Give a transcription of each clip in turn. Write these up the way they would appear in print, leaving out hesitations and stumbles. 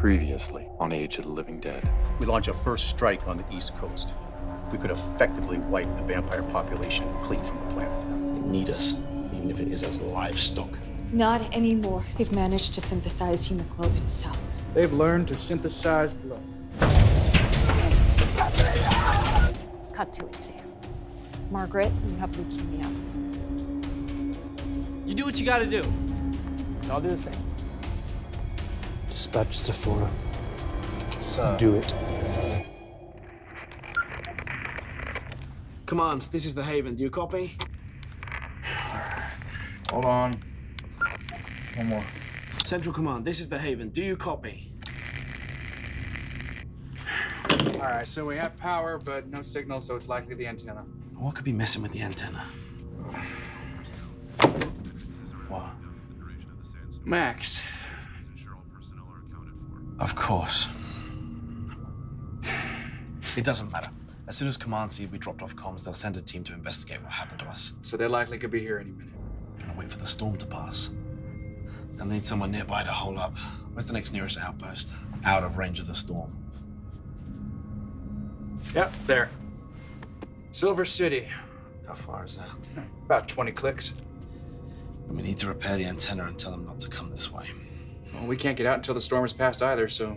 Previously on Age of the Living Dead. We launch a first strike on the East Coast. We could effectively wipe the vampire population clean from the planet. They need us, even if it is as livestock. Not anymore. They've managed to synthesize hemoglobin cells. They've learned to synthesize blood. Cut to it, Sam. Margaret, you have leukemia. You do what you gotta do. I'll do the same. Dispatch Sephora. Sir. Do it. Command, this is the Haven. Do you copy? Hold on. One more. Central Command, this is the Haven. Do you copy? All right, so we have power, but no signal, so it's likely the antenna. What could be messing with the antenna? What? Max. Of course. It doesn't matter. As soon as Command see we dropped off comms, they'll send a team to investigate what happened to us. So they likely could be here any minute. Gonna wait for the storm to pass. They'll need someone nearby to hold up. Where's the next nearest outpost? Out of range of the storm. Yep, there. Silver City. How far is that? About 20 clicks. And we need to repair the antenna and tell them not to come this way. Well, we can't get out until the storm is past either, so...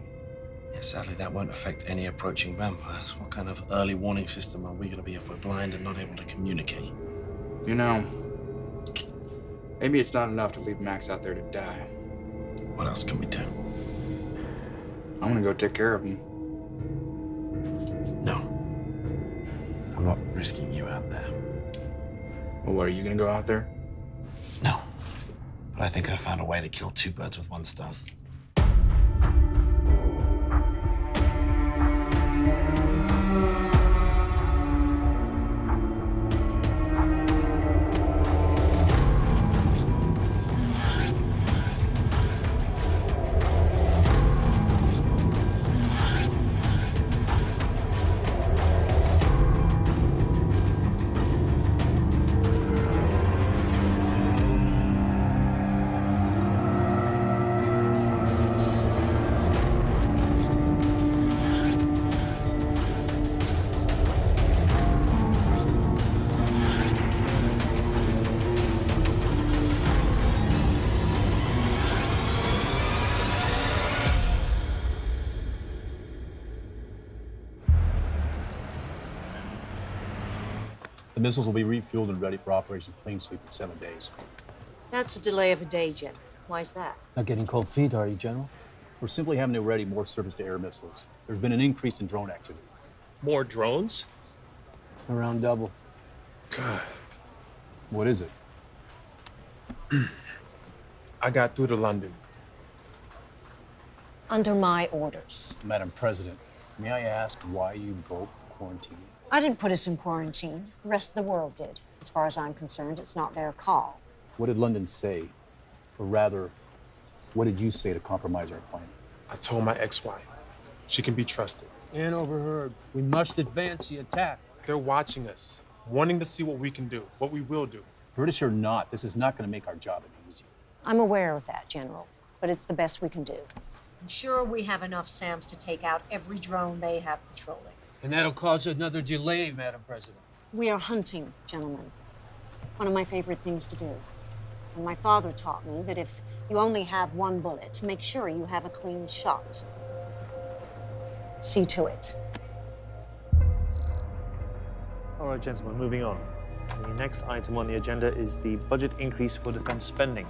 Yeah, sadly, that won't affect any approaching vampires. What kind of early warning system are we gonna be if we're blind and not able to communicate? You know, maybe it's not enough to leave Max out there to die. What else can we do? I'm gonna go take care of him. No. I'm not risking you out there. Well, what, are you gonna go out there? No. But I think I found a way to kill two birds with one stone. The missiles will be refueled and ready for Operation Clean Sweep in 7 days. That's a delay of a day, Jen. Why is that? Not getting cold feet, are you, General? We're simply having to ready more surface-to-air missiles. There's been an increase in drone activity. More drones? Around double. God. What is it? I got through to London. Under my orders. Madam President, may I ask why you broke quarantine? I didn't put us in quarantine. The rest of the world did. As far as I'm concerned, it's not their call. What did London say? Or rather, what did you say to compromise our plan? I told my ex-wife. She can be trusted. And overheard. We must advance the attack. They're watching us, wanting to see what we can do, what we will do. British or not, this is not going to make our job any easier. I'm aware of that, General, but it's the best we can do. I'm sure we have enough SAMs to take out every drone they have patrolling. And that'll cause another delay, Madam President. We are hunting, gentlemen. One of my favorite things to do. And my father taught me that if you only have one bullet, make sure you have a clean shot. See to it. All right, gentlemen, moving on. The next item on the agenda is the budget increase for defense spending.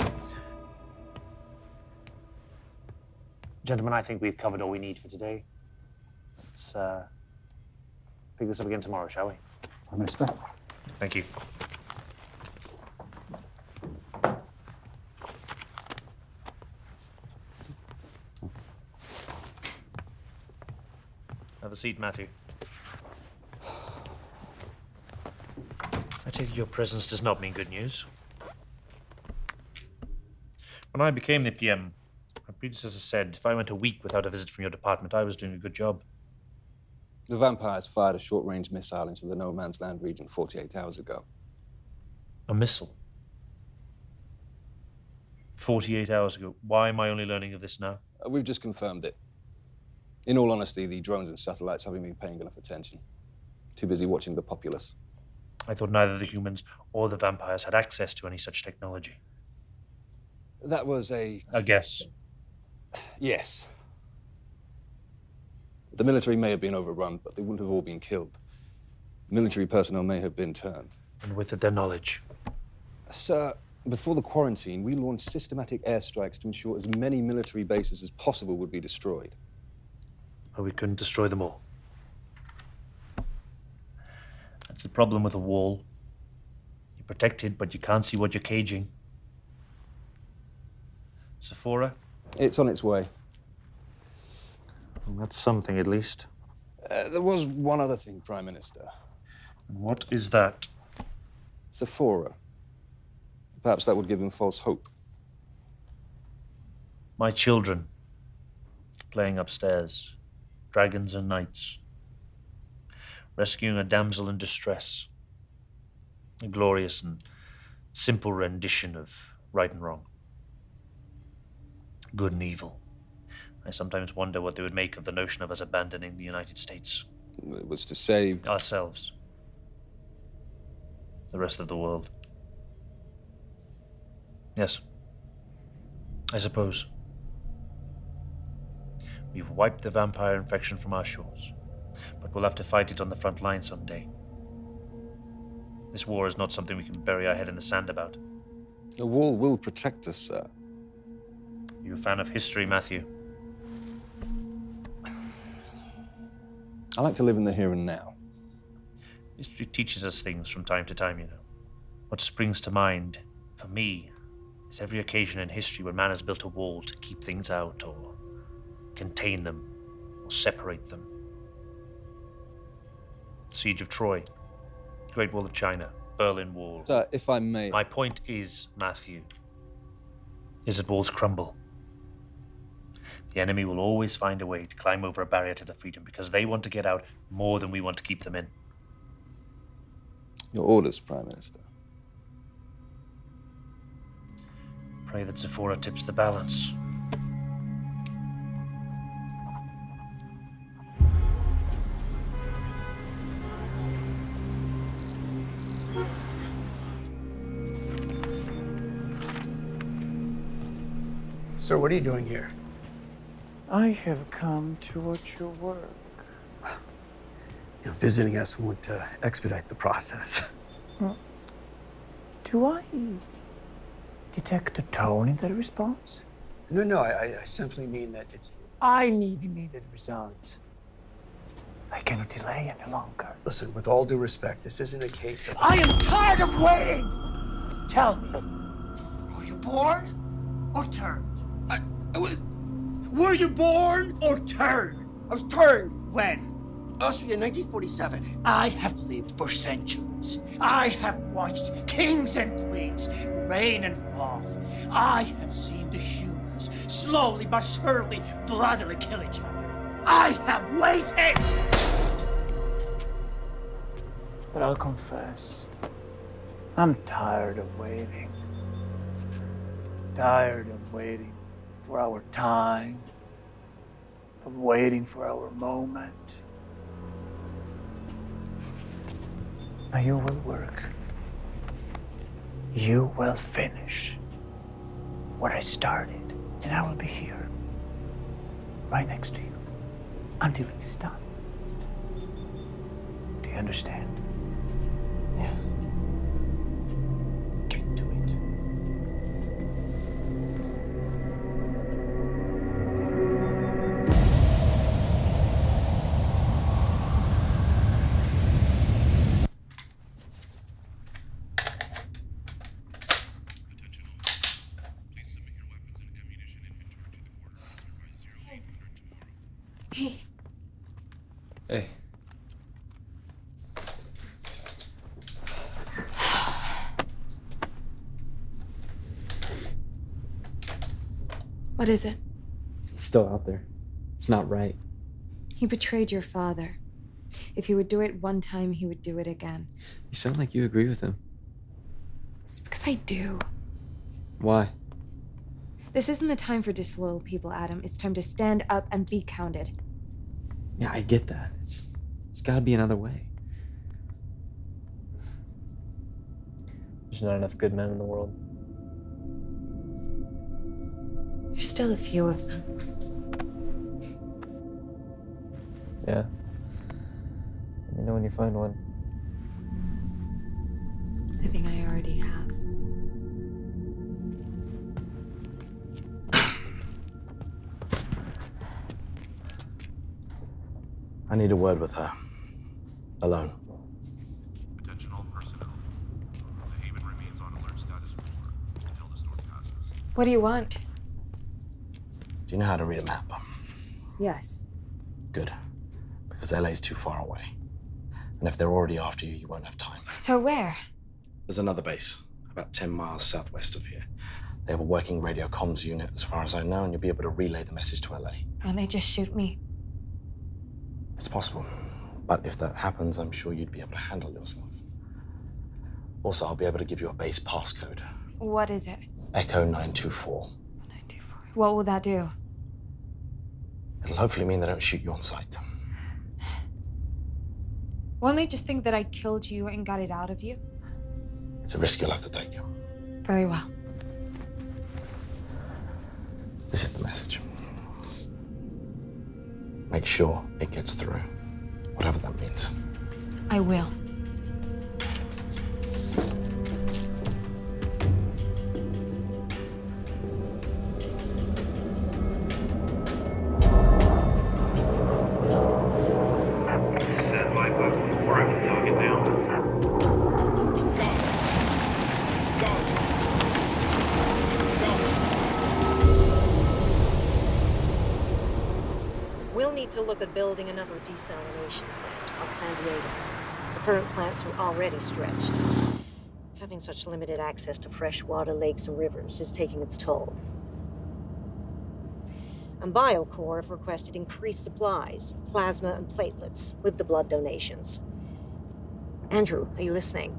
Gentlemen, I think we've covered all we need for today. Let's pick this up again tomorrow, shall we? Prime Minister. Thank you. Have a seat, Matthew. I take it your presence does not mean good news. When I became the PM, my predecessor said if I went a week without a visit from your department, I was doing a good job. The vampires fired a short-range missile into the no man's land region 48 hours ago. A missile? 48 hours ago. Why am I only learning of this now? We've just confirmed it. In all honesty, the drones and satellites haven't been paying enough attention. Too busy watching the populace. I thought neither the humans or the vampires had access to any such technology. That was a guess. yes. The military may have been overrun, but they wouldn't have all been killed. Military personnel may have been turned. And with it, their knowledge. Sir, before the quarantine, we launched systematic airstrikes to ensure as many military bases as possible would be destroyed. But we couldn't destroy them all. That's the problem with a wall. You're protected, but you can't see what you're caging. Sephora? It's on its way. Well, that's something, at least. There was one other thing, Prime Minister. And what is that? Sephora. Perhaps that would give him false hope. My children, playing upstairs, dragons and knights, rescuing a damsel in distress, a glorious and simple rendition of right and wrong, good and evil. I sometimes wonder what they would make of the notion of us abandoning the United States. It was to save ourselves, the rest of the world. Yes, I suppose. We've wiped the vampire infection from our shores, but we'll have to fight it on the front line someday. This war is not something we can bury our head in the sand about. The wall will protect us, sir. You a fan of history, Matthew? I like to live in the here and now. History teaches us things from time to time, you know. What springs to mind, for me, is every occasion in history when man has built a wall to keep things out, or contain them, or separate them. Siege of Troy, Great Wall of China, Berlin Wall. Sir, if I may... My point is, Matthew, is that walls crumble. The enemy will always find a way to climb over a barrier to their freedom because they want to get out more than we want to keep them in. Your orders, Prime Minister. Pray that Sephora tips the balance. Sir, what are you doing here? I have come to watch your work. You know, visiting us won't expedite the process. Do I detect a tone in that response? No, I simply mean that it's... I need immediate results. I cannot delay any longer. Listen, with all due respect, this isn't a case of... I am tired of waiting! Tell me, were you born or turned? Were you born or turned? I was turned! When? Austria, 1947. I have lived for centuries. I have watched kings and queens reign and fall. I have seen the humans slowly but surely bloodily kill each other. I have waited! But I'll confess, I'm tired of waiting. Tired of waiting for our time, of waiting for our moment. Now you will work. You will finish what I started, and I will be here, right next to you, until it is done. Do you understand? Yeah. Get to it. Hey. Hey. What is it? He's still out there. It's not right. He betrayed your father. If he would do it one time, he would do it again. You sound like you agree with him. It's because I do. Why? This isn't the time for disloyal people, Adam. It's time to stand up and be counted. Yeah, I get that. There's gotta be another way. There's not enough good men in the world. There's still a few of them. Yeah. Let me know when you find one. I think I already have. I need a word with her. Alone. Attention all personnel. The Haven remains on alert status 4 until the storm passes. What do you want? Do you know how to read a map? Yes. Good. Because LA's too far away. And if they're already after you, you won't have time. So where? There's another base, about 10 miles southwest of here. They have a working radio comms unit, as far as I know, and you'll be able to relay the message to LA. Won't they just shoot me? It's possible. But if that happens, I'm sure you'd be able to handle yourself. Also, I'll be able to give you a base passcode. What is it? Echo 924. 924. What will that do? It'll hopefully mean they don't shoot you on sight. Won't they just think that I killed you and got it out of you? It's a risk you'll have to take. Very well. This is the message. Make sure it gets through, whatever that means. I will. Set Viper, we're over the target now. We'll need to look at building another desalination plant off San Diego. The current plants are already stretched. Having such limited access to fresh water, lakes, and rivers is taking its toll. And BioCorp have requested increased supplies, plasma and platelets, with the blood donations. Andrew, are you listening?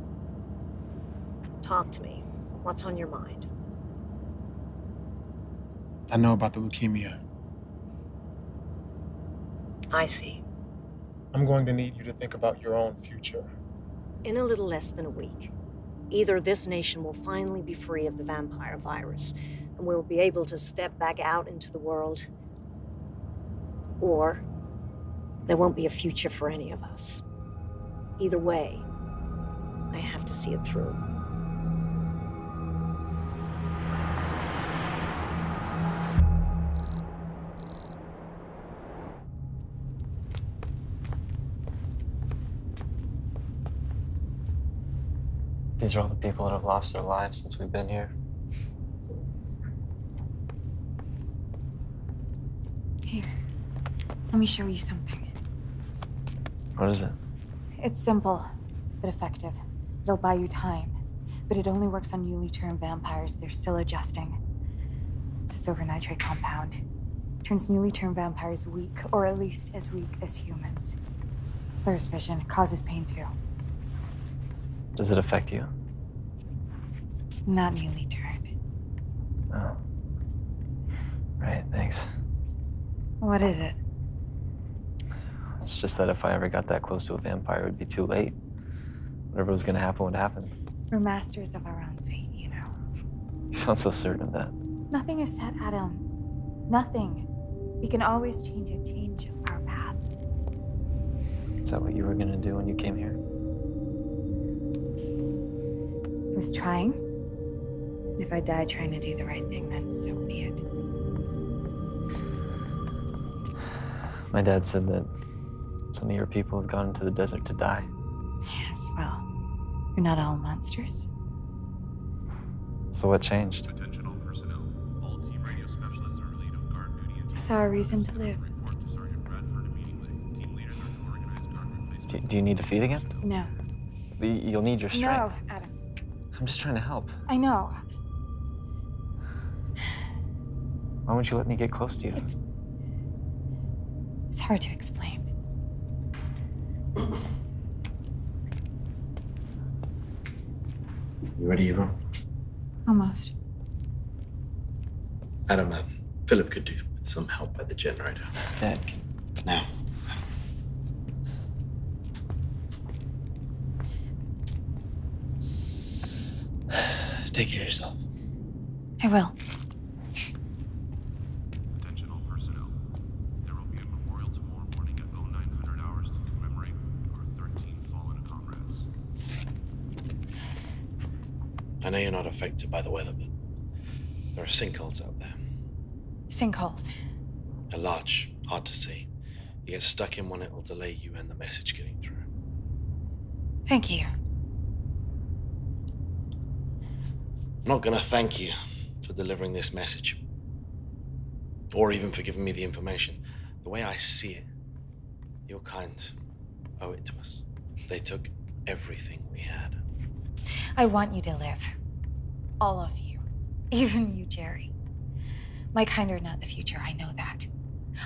Talk to me. What's on your mind? I know about the leukemia. I see. I'm going to need you to think about your own future. In a little less than a week, either this nation will finally be free of the vampire virus, and we'll be able to step back out into the world, or there won't be a future for any of us. Either way, I have to see it through. These are all the people that have lost their lives since we've been here. Here. Let me show you something. What is it? It's simple, but effective. It'll buy you time, but it only works on newly turned vampires. They're still adjusting. It's a silver nitrate compound. Turns newly turned vampires weak, or at least as weak as humans. Blurs vision, causes pain too. Does it affect you? Not newly turned. Oh. Right, thanks. What is it? It's just that if I ever got that close to a vampire, it would be too late. Whatever was gonna happen would happen. We're masters of our own fate, you know. You sound so certain of that. Nothing is set, Adam. Nothing. We can always change it, change our path. Is that what you were gonna do when you came here? I was trying. If I die trying to do the right thing, then so be it. My dad said that some of your people have gone into the desert to die. Yes, well, you're not all monsters. So what changed? Attention all personnel. All team radio specialists are relieved of guard duty. I saw a reason to live. Report to Sergeant Bradford immediately. Team leaders are to organize guard replacement. Do you need to feed again? No. You'll need your strength. No, Adam. I'm just trying to help. I know. Why won't you let me get close to you? It's hard to explain. You ready, Eva? Almost. Adam, Philip could do with some help at the generator. Dad, Now. Take care of yourself. I will. Attention all personnel. There will be a memorial tomorrow morning at 0900 hours to commemorate our 13 fallen comrades. I know you're not affected by the weather, but there are sinkholes out there. Sinkholes. They're large, hard to see. You get stuck in one, it'll delay you and the message getting through. Thank you. I'm not gonna thank you for delivering this message. Or even for giving me the information. The way I see it, your kind owe it to us. They took everything we had. I want you to live. All of you. Even you, Jerry. My kind are not the future, I know that.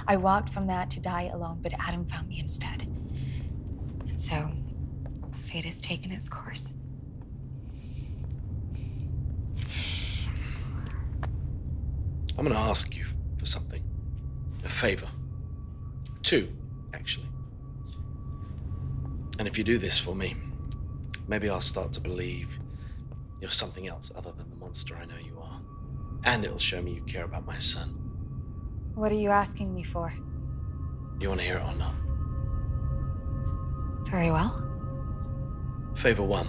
I walked from that to die alone, but Adam found me instead. And so, fate has taken its course. I'm gonna ask you for something. A favor. 2, actually. And if you do this for me, maybe I'll start to believe you're something else other than the monster I know you are. And it'll show me you care about my son. What are you asking me for? You wanna hear it or not? Very well. Favor 1.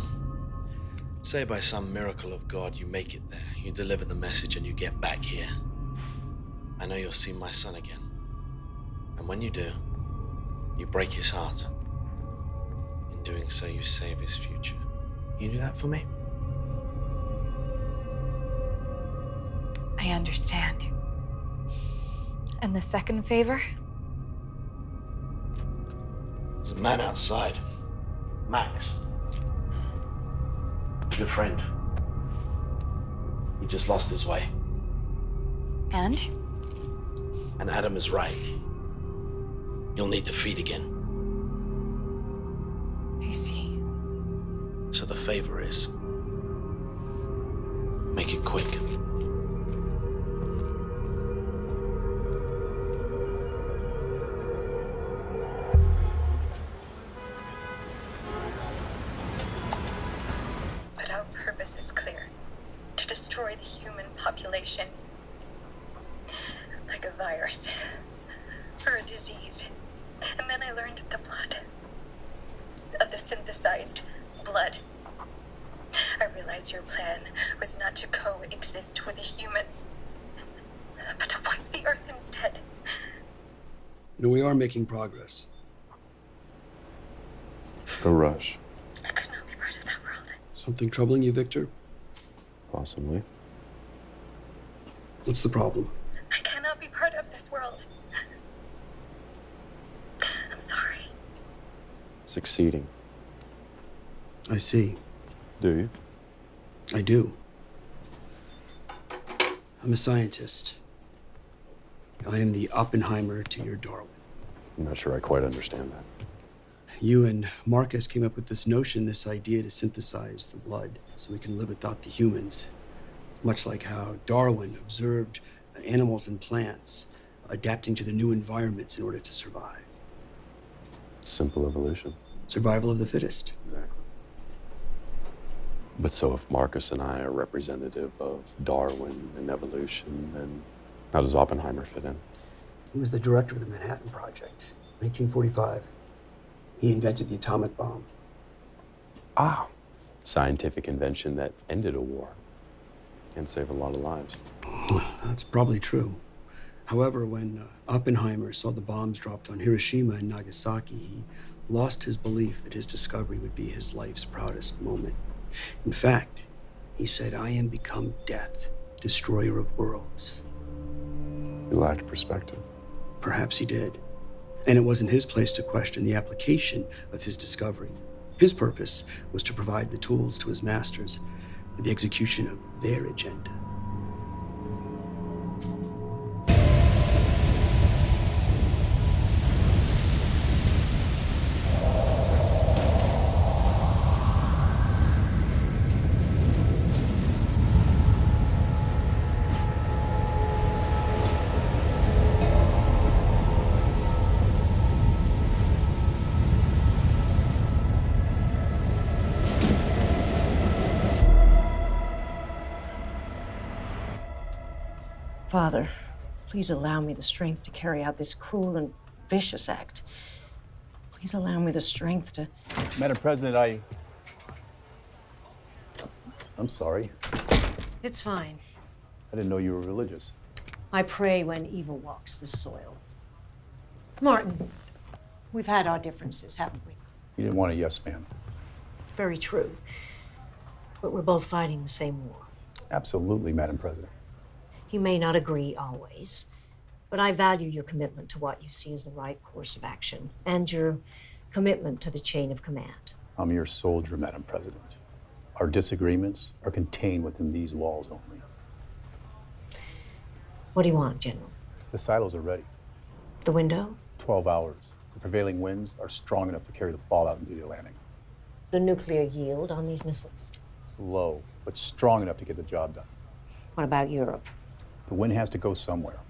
Say by some miracle of God you make it there, you deliver the message and you get back here. I know you'll see my son again. And when you do, you break his heart. In doing so, you save his future. Can you do that for me? I understand. And the second favor? There's a man outside. Max. A good friend. He just lost his way. And? And Adam is right. You'll need to feed again. I see. So the favor is, make it quick. But our purpose is clear. To destroy the human population. Like a virus. Or a disease. And then I learned of the blood. Of the synthesized blood. I realized your plan was not to coexist with the humans, but to wipe the Earth instead. You know, we are making progress. A rush. I could not be part of that world. Something troubling you, Victor? Possibly. What's the problem? I cannot be part of this world. I'm sorry. Succeeding. I see. Do you? I do. I'm a scientist. I am the Oppenheimer to your Darwin. I'm not sure I quite understand that. You and Marcus came up with this notion, this idea to synthesize the blood so we can live without the humans. Much like how Darwin observed animals and plants adapting to the new environments in order to survive. Simple evolution. Survival of the fittest. Exactly. But so if Marcus and I are representative of Darwin and evolution, then how does Oppenheimer fit in? He was the director of the Manhattan Project, 1945. He invented the atomic bomb. Ah, scientific invention that ended a war and saved a lot of lives. That's probably true. However, when Oppenheimer saw the bombs dropped on Hiroshima and Nagasaki, he lost his belief that his discovery would be his life's proudest moment. In fact, he said, "I am become death, destroyer of worlds." He lacked perspective. Perhaps he did. And it wasn't his place to question the application of his discovery. His purpose was to provide the tools to his masters for the execution of their agenda. Father, please allow me the strength to carry out this cruel and vicious act. Please allow me the strength to... Madam President, I'm sorry. It's fine. I didn't know you were religious. I pray when evil walks the soil. Martin, we've had our differences, haven't we? You didn't want a yes man. Very true. But we're both fighting the same war. Absolutely, Madam President. You may not agree always, but I value your commitment to what you see as the right course of action and your commitment to the chain of command. I'm your soldier, Madam President. Our disagreements are contained within these walls only. What do you want, General? The silos are ready. The window? 12 hours. The prevailing winds are strong enough to carry the fallout into the Atlantic. The nuclear yield on these missiles? Low, but strong enough to get the job done. What about Europe? The wind has to go somewhere.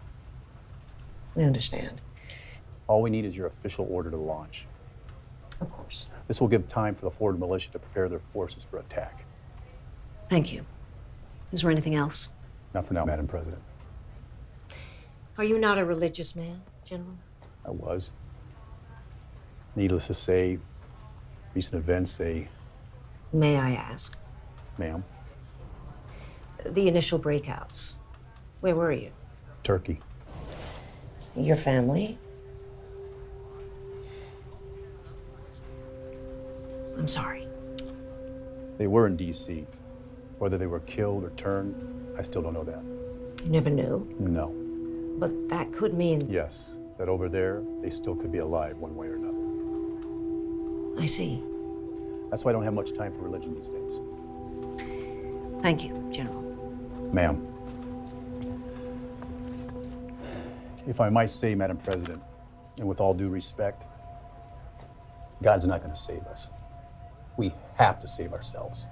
I understand. All we need is your official order to launch. Of course. This will give time for the forward militia to prepare their forces for attack. Thank you. Is there anything else? Not for now, Madam President. Are you not a religious man, General? I was. Needless to say, recent events say... May I ask? Ma'am? The initial breakouts. Where were you? Turkey. Your family? I'm sorry. They were in D.C. Whether they were killed or turned, I still don't know that. You never knew? No. But that could mean... Yes, that over there, they still could be alive one way or another. I see. That's why I don't have much time for religion these days. Thank you, General. Ma'am. If I might say, Madam President, and with all due respect, God's not going to save us. We have to save ourselves.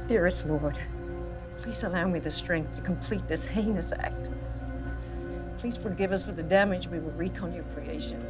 Dearest Lord, please allow me the strength to complete this heinous act. Please forgive us for the damage we will wreak on your creation.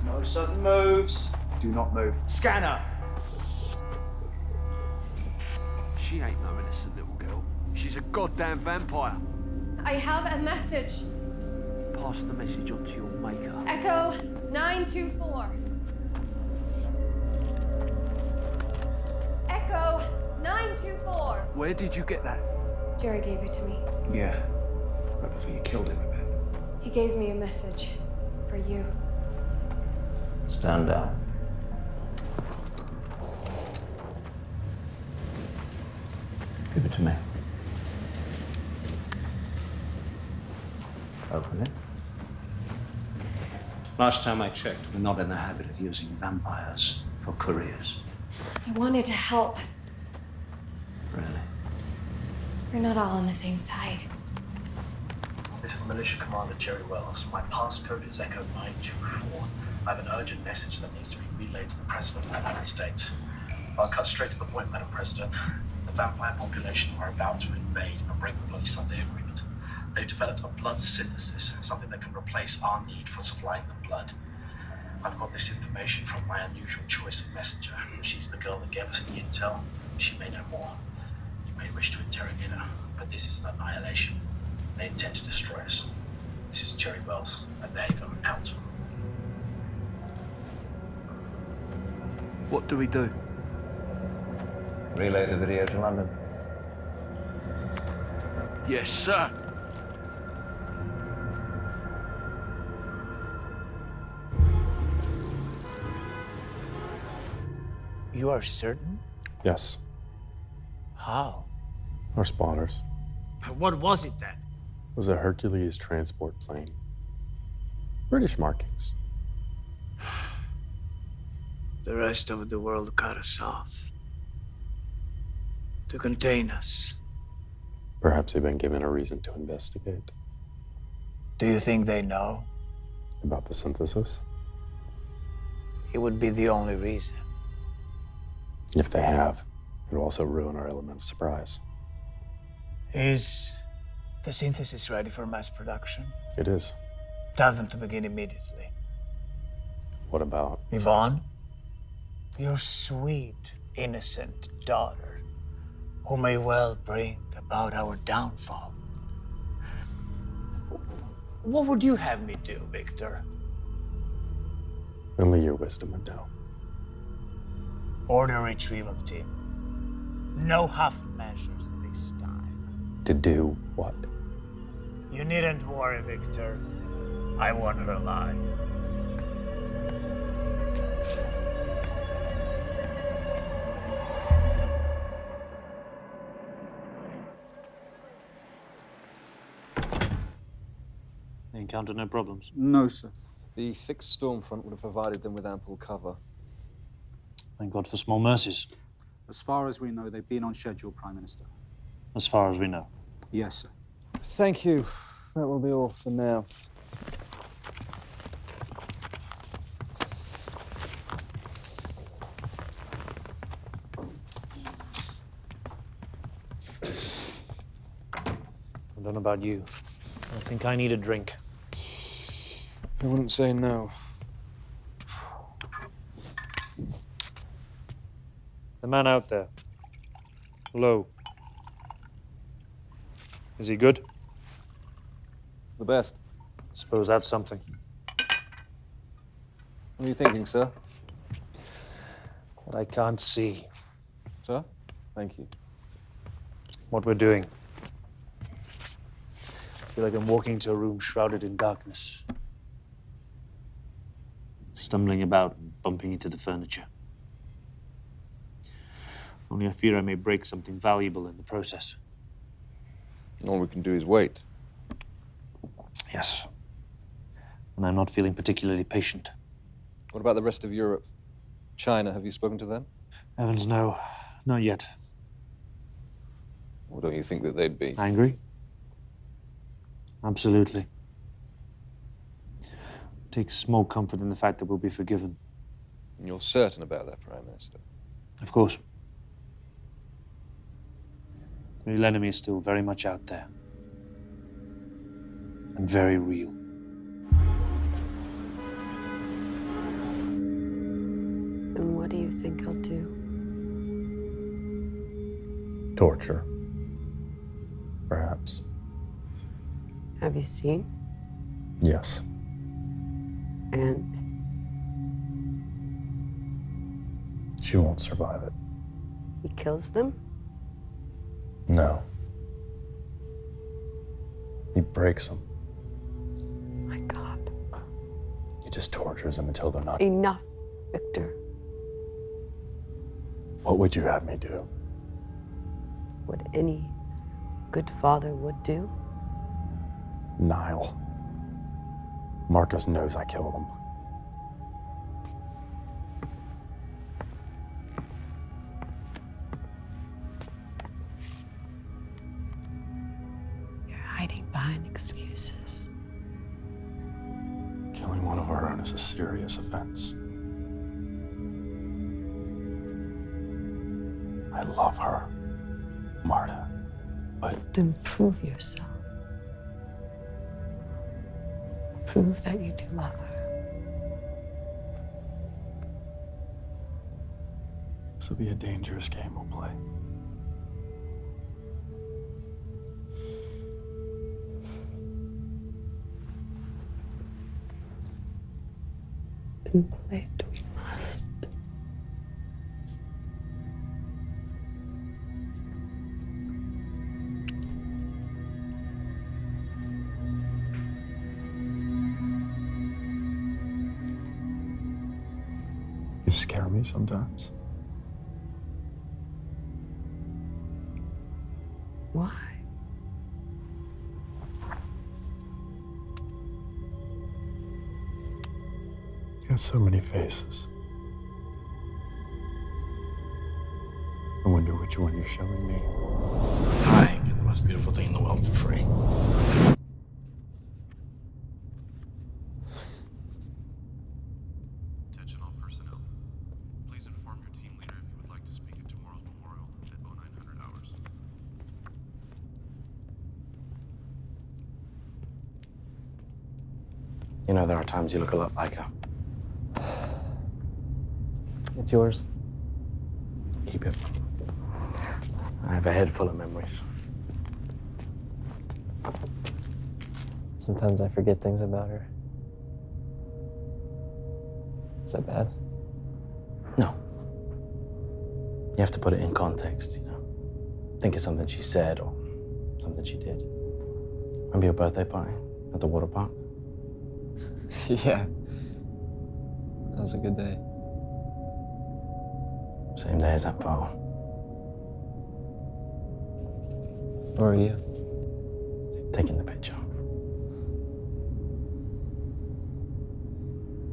No sudden moves. Do not move. Scanner! She ain't no innocent little girl. She's a goddamn vampire. I have a message. Pass the message on to your maker. Echo 924. Echo 924. Where did you get that? Jerry gave it to me. Yeah. Right before you killed him a bit. He gave me a message for you. Stand down. Give it to me. Open it. Last time I checked, we're not in the habit of using vampires for couriers. I wanted to help. Really? We're not all on the same side. This is Militia Commander Jerry Wells. My passcode is Echo 924. I have an urgent message that needs to be relayed to the President of the United States. I'll cut straight to the point, Madam President. The vampire population are about to invade and break the Bloody Sunday Agreement. They've developed a blood synthesis, something that can replace our need for supplying them blood. I've got this information from my unusual choice of messenger. She's the girl that gave us the intel. She may know more. You may wish to interrogate her, but this is an annihilation. They intend to destroy us. This is Jerry Wells, and they've them out. What do we do? Relay the video to London. Yes, sir. You are certain? Yes, How? our spotters. What was it then? It was a Hercules transport plane. British markings. The rest of the world cut us off. To contain us. Perhaps they've been given a reason to investigate. Do you think they know? About the synthesis? It would be the only reason. If they have, it will also ruin our element of surprise. Is the synthesis ready for mass production? It is. Tell them to begin immediately. What about? Yvonne, your sweet, innocent daughter, who may well bring about our downfall. What would you have me do, Victor? Only your wisdom would know. Order a retrieval team. No half measures this time. To do what? You needn't worry, Victor. I want her alive. They encountered no problems. No, sir. The thick storm front would have provided them with ample cover. Thank God for small mercies. As far as we know, they've been on schedule, Prime Minister. As far as we know. Yes, sir. Thank you. That will be all for now. I don't know about you. I think I need a drink. I wouldn't say no. The man out there. Low. Is he good? The best. Suppose that's something. What are you thinking, sir? What I can't see. Sir? Thank you. What we're doing. I feel like I'm walking into a room shrouded in darkness. Stumbling about and bumping into the furniture. Only I fear I may break something valuable in the process. All we can do is wait. Yes. And I'm not feeling particularly patient. What about the rest of Europe? China, have you spoken to them? Heavens, no. Not yet. Or don't you think that they'd be? Angry? Absolutely. Take small comfort in the fact that we'll be forgiven. And you're certain about that, Prime Minister? Of course. The real enemy is still very much out there. And very real. And what do you think I'll do? Torture. Perhaps. Have you seen? Yes. And She won't survive it. he kills them? No. He breaks them. My God. He just tortures them until they're not. Enough, Victor. What would you have me do? What any good father would do? Nile. Marcus knows I killed him. You're hiding behind excuses. Killing one of our own is a serious offense. I love her, Marta, but... Then prove yourself. Prove that you do love her. This will be a dangerous game we'll play. Then play it we must. You scare me sometimes. Why? You got so many faces. I wonder which one you're showing me. I get the most beautiful thing in the world for free. Attention all personnel. Please inform your team leader if you would like to speak at tomorrow's memorial at 0900 hours. You know, there are times you look a lot like her. It's yours. Keep it. I have a head full of memories. Sometimes I forget things about her. Is that bad? No. You have to put it in context, you know. Think of something she said or something she did. Remember your birthday party at the water park? Yeah. That was a good day. Same day as that photo. Where are you? Taking the picture.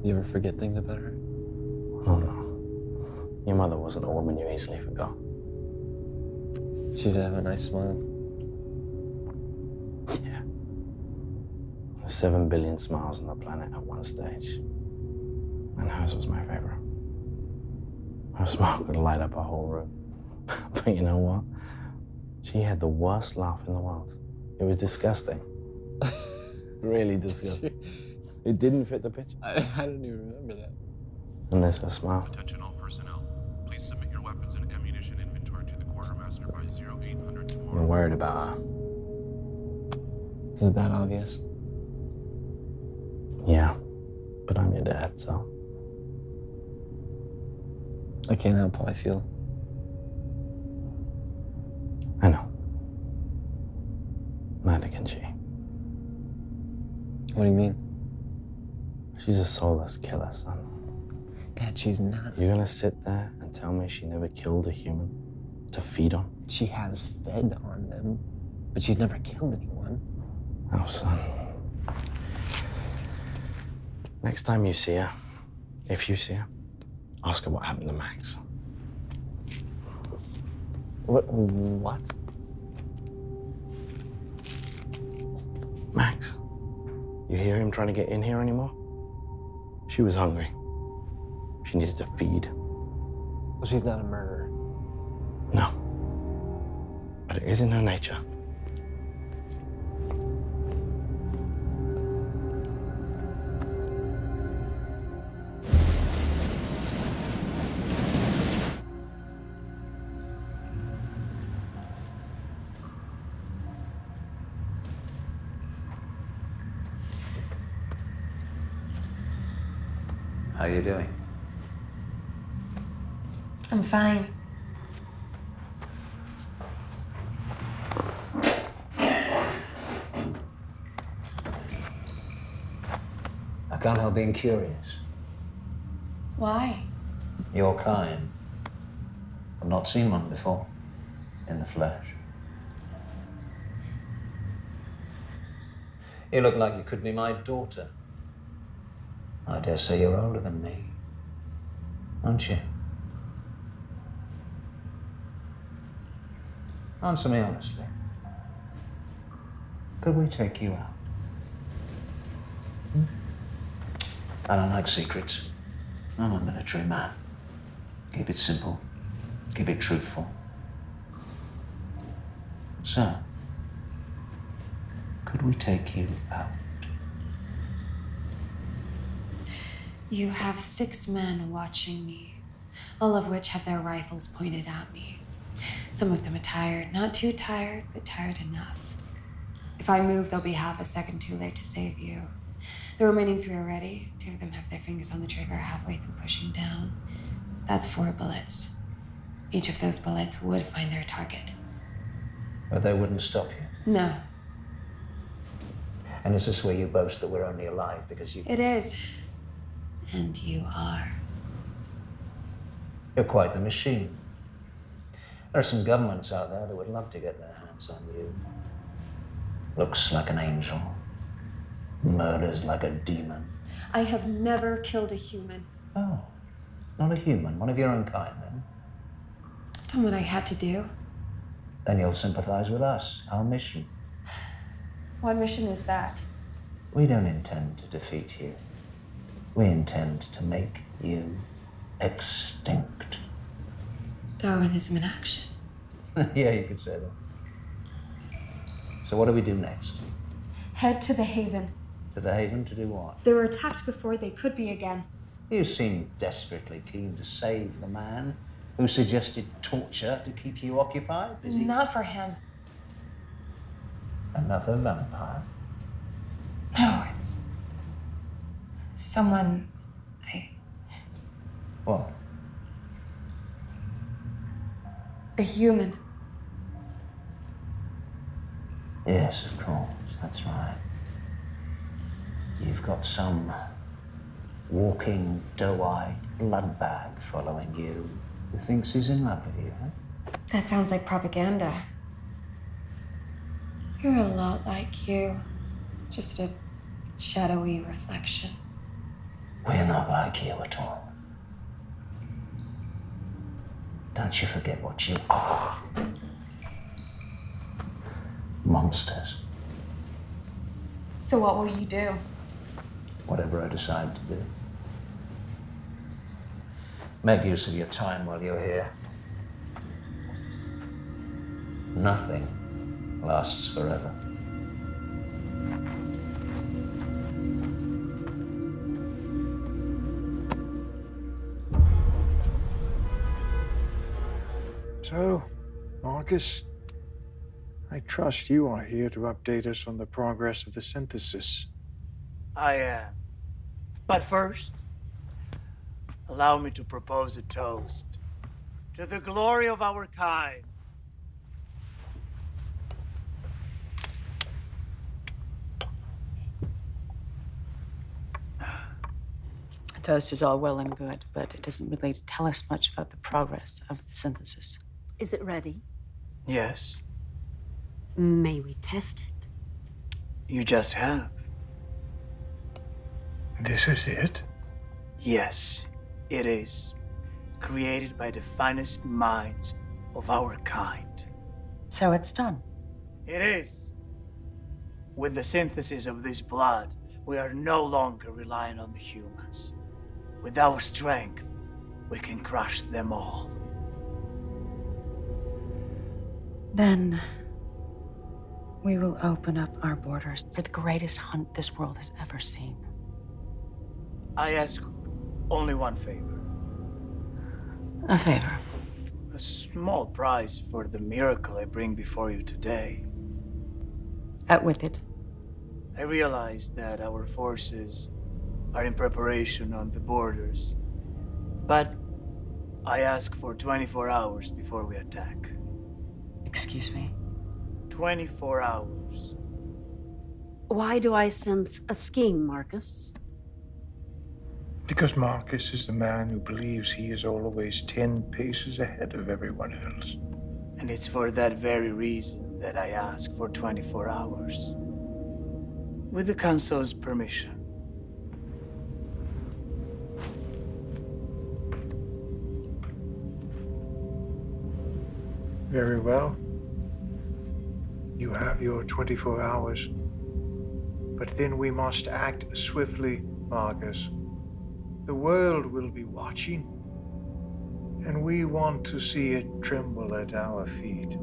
You ever forget things about her? Oh, no. Your mother wasn't a woman you easily forgot. She did have a nice smile. Yeah. There's 7 billion smiles on the planet at one stage. And hers was my favorite. Her smile could light up a whole room. But you know what? She had the worst laugh in the world. It was disgusting. Really disgusting. It didn't fit the picture. I don't even remember that. And there's her smile. Attention all personnel. Please submit your weapons and ammunition inventory to the quartermaster by 0800 tomorrow. I'm worried about her. Is it that obvious? Yeah. But I'm your dad, so. I can't help how I feel. I know. Neither can she. What do you mean? She's a soulless killer, son. Dad, she's not. You're gonna sit there and tell me she never killed a human to feed on? She has fed on them, but she's never killed anyone. Oh, son. Next time you see her, if you see her, ask her what happened to Max. What? Max. You hear him trying to get in here anymore? She was hungry. She needed to feed. Well, she's not a murderer. No. But it is in her nature. How you doing? I'm fine. I can't help being curious. Why? Your kind. I've not seen one before. In the flesh. You look like you could be my daughter. I dare say you're older than me, aren't you? Answer me honestly. Could we take you out? I don't like secrets. I'm a military man. Keep it simple. Keep it truthful. So, could we take you out? You have 6 men watching me, all of which have their rifles pointed at me. Some of them are tired, not too tired, but tired enough. If I move, they'll be half a second too late to save you. The remaining 3 are ready. 2 of them have their fingers on the trigger halfway through pushing down. That's 4 bullets. Each of those bullets would find their target. But they wouldn't stop you. No, And is this where you boast that we're only alive because you... it is. And you are. You're quite the machine. There are some governments out there that would love to get their hands on you. Looks like an angel. Murders like a demon. I have never killed a human. Oh, not a human. One of your own kind, then. I've done what I had to do. Then you'll sympathize with us, our mission. What mission is that? We don't intend to defeat you. We intend to make you extinct. Darwinism in action. Yeah, you could say that. So what do we do next? Head to the Haven. To the Haven to do what? They were attacked before they could be again. You seem desperately keen to save the man who suggested torture to keep you occupied. Is he Not for him. another vampire? No, it's someone What? a human. Yes, of course, that's right. You've got some walking, doe-eyed blood bag following you who thinks he's in love with you, huh? That sounds like propaganda. You're a lot like you. Just a shadowy reflection. We're not like you at all. Don't you forget what you are. Monsters. So what will you do? Whatever I decide to do. Make use of your time while you're here. Nothing lasts forever. So, Marcus, I trust you are here to update us on the progress of the synthesis. I am. But first, allow me to propose a toast to the glory of our kind. A toast is all well and good, but it doesn't really tell us much about the progress of the synthesis. Is it ready? Yes, May we test it? you just have. This is it? Yes, it is. Created by the finest minds of our kind. So it's done. It is. With the synthesis of this blood, we are no longer relying on the humans. With our strength, we can crush them all. Then we will open up our borders for the greatest hunt this world has ever seen. I ask only one favor. A favor. A small prize for the miracle I bring before you today. Out with it. I realize that our forces are in preparation on the borders, but I ask for 24 hours before we attack. Excuse me? 24 hours. Why do I sense a scheme, Marcus? Because Marcus is the man who believes he is always 10 paces ahead of everyone else. And it's for that very reason that I ask for 24 hours. With the Council's permission. Very well. You have your 24 hours. But then we must act swiftly, Marcus. The world will be watching, and we want to see it tremble at our feet.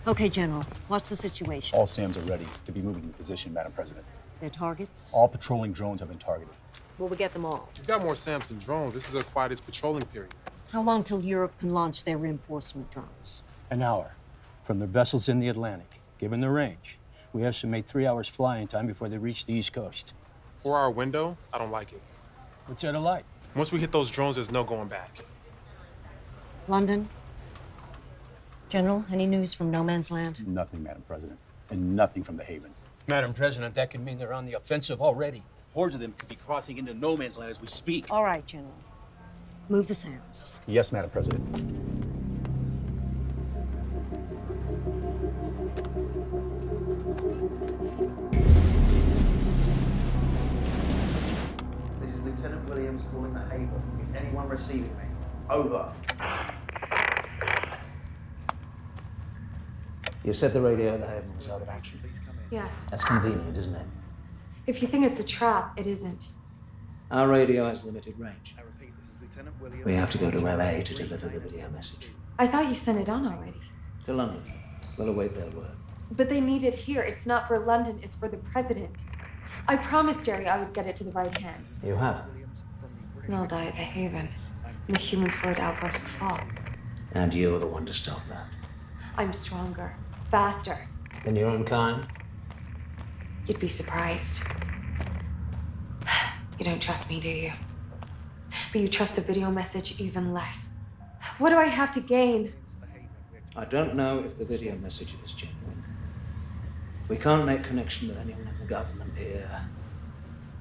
Okay, General, what's the situation? All SAMs are ready to be moving into position, Madam President. Their targets? All patrolling drones have been targeted. Will we get them all? We've got more SAMs than drones. This is their quietest patrolling period. How long till Europe can launch their reinforcement drones? An hour from their vessels in the Atlantic. Given the range, we estimate 3 hours flying time before they reach the East Coast. 4-hour window? I don't like it. What's there to like? Once we hit those drones, there's no going back. London? General, any news from No Man's Land? Nothing, Madam President, and nothing from the Haven. Madam President, that could mean they're on the offensive already. Hordes of them could be crossing into No Man's Land as we speak. All right, General. Move the SAMs. Yes, Madam President. This is Lieutenant Williams calling the Haven. Is anyone receiving me? Over. You set the radio at the Haven was out of action. Yes. That's convenient, isn't it? If you think it's a trap, it isn't. Our radio has limited range. I repeat, this is Lieutenant Williams. We have to go to LA to deliver the video message. I thought you sent it on already. To London. We'll await their word. But they need it here. It's not for London, it's for the president. I promised Jerry I would get it to the right hands. You have. And I'll die at the Haven. And the humans for it outpost will fall. And you're the one to stop that. I'm stronger, faster. Than your own kind? You'd be surprised. You don't trust me, do you? But you trust the video message even less. What do I have to gain? I don't know if the video message is genuine. We can't make connection with anyone in the government here.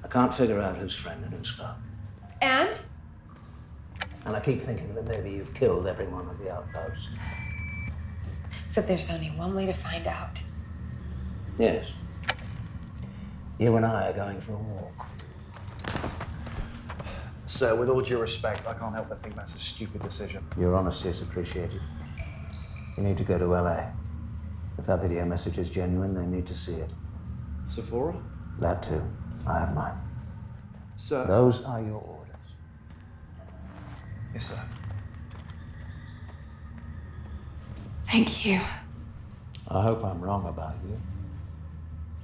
I can't figure out who's friend and who's foe. And? And I keep thinking that maybe you've killed everyone at the outpost. So there's only one way to find out. Yes. You and I are going for a walk. Sir, with all due respect, I can't help but think that's a stupid decision. Your honesty is appreciated. You need to go to LA. If that video message is genuine, they need to see it. Sephora? That too. I have mine. Sir. Those are your orders. Yes, sir. Thank you. I hope I'm wrong about you.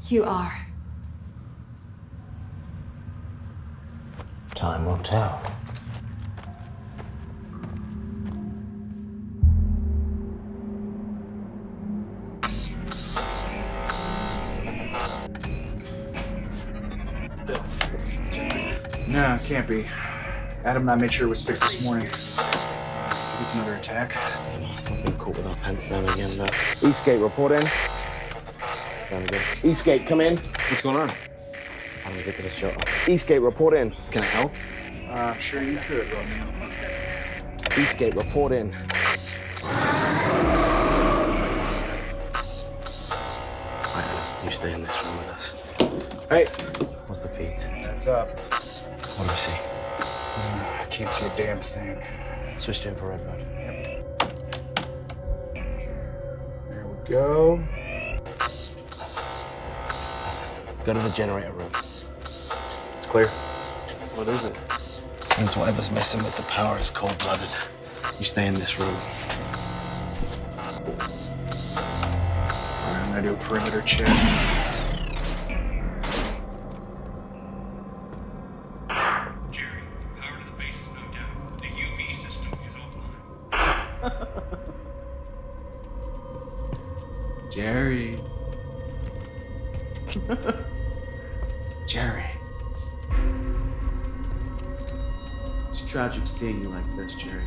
You are. Time will tell. No, it can't be. Adam and I made sure it was fixed this morning. Think it's another attack. I've been caught with our pants down again, but... Eastgate, report in. Sound good. Eastgate, come in. What's going on? How do we get to the shuttle? Eastgate, report in. Can I help? I'm sure you could, Romeo. Eastgate, report in. Right, you stay in this room with us. Hey. What's the feed? That's up. What do we see? I can't see a damn thing. Switch to infrared mode. There we go. Go to the generator room. It's clear. What is it? Means whatever's messing with the power is cold-blooded. You stay in this room. I'm gonna do a perimeter check. Jerry, power to the base is no doubt. The UV system is offline. Jerry. Jerry. It's tragic seeing you like this, Jerry.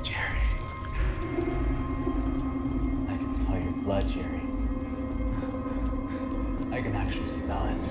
Jerry. I can smell your blood, Jerry. I can actually smell it.